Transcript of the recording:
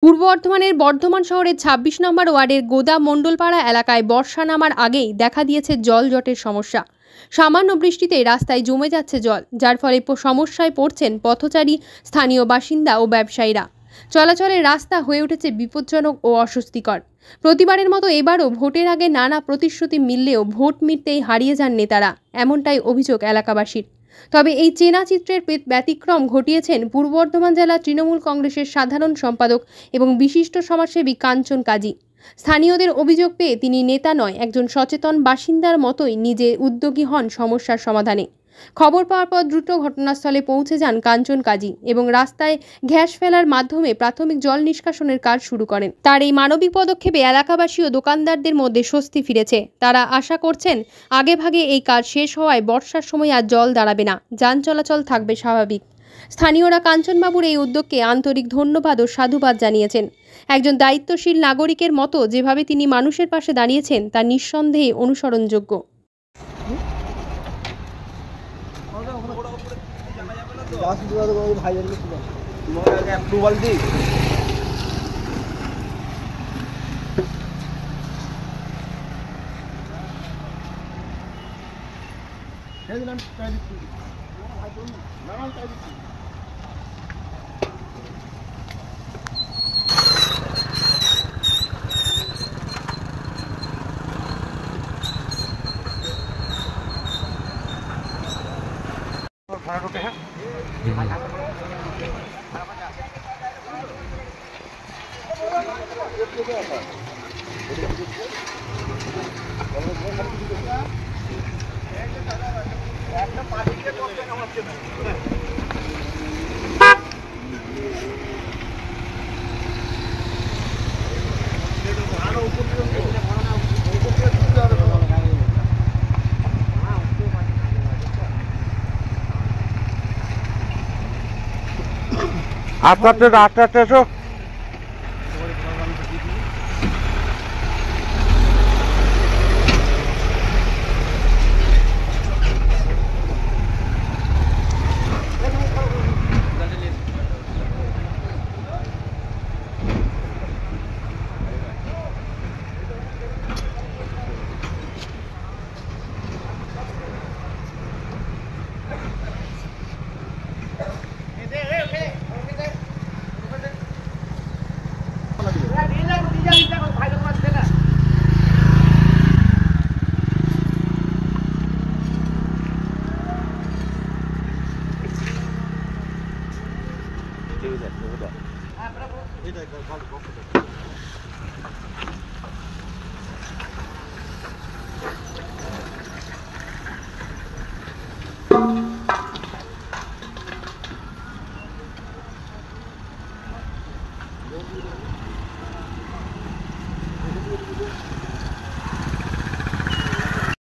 পূর্ব বর্ধমানের বর্ধমান শহরের ২৬ নম্বর ওয়ার্ডের গোদা মণ্ডলপাড়া এলাকায় বর্ষা নামার আগেই দেখা দিয়েছে জলজটের সমস্যা। সামান্য বৃষ্টিতে রাস্তায় জমে যাচ্ছে জল, যার ফলে সমস্যায় পড়ছেন পথচারী, স্থানীয় বাসিন্দা ও ব্যবসায়ীরা। চলাচলের রাস্তা হয়ে উঠেছে বিপজ্জনক ও অস্বস্তিকর। প্রতিবারের মতো এবারও ভোটের আগে নানা প্রতিশ্রুতি মিললেও ভোট মিটতেই হারিয়ে যান নেতারা, এমনটাই অভিযোগ এলাকাবাসীর। তবে এই চেনা চিত্রের ব্যতিক্রম ঘটিয়েছেন পূর্ব বর্ধমান জেলা তৃণমূল কংগ্রেসের সাধারণ সম্পাদক এবং বিশিষ্ট সমাজসেবী কাঞ্চন কাজী। স্থানীয়দের অভিযোগ পেয়ে তিনি নেতা নয়, একজন সচেতন বাসিন্দার মতোই নিজে উদ্যোগী হন সমস্যার সমাধানে। খবর পাওয়ার পর দ্রুত ঘটনাস্থলে পৌঁছে যান কাঞ্চন কাজী এবং রাস্তায় গ্যাস ফেলার মাধ্যমে প্রাথমিক জল নিষ্কাশনের কাজ শুরু করেন। তার এই মানবিক পদক্ষেপে এলাকাবাসী ও দোকানদারদের মধ্যে স্বস্তি ফিরেছে। তারা আশা করছেন আগেভাগে এই কাজ শেষ হওয়ায় বর্ষার সময় আর জল দাঁড়াবে না, যান চলাচল থাকবে স্বাভাবিক। স্থানীয়রা কাঞ্চনবাবুর এই উদ্যোগকে আন্তরিক ধন্যবাদ ও সাধুবাদ জানিয়েছেন। একজন দায়িত্বশীল নাগরিকের মতো যেভাবে তিনি মানুষের পাশে দাঁড়িয়েছেন তা নিঃসন্দেহে অনুসরণযোগ্য। আস্তে এসো।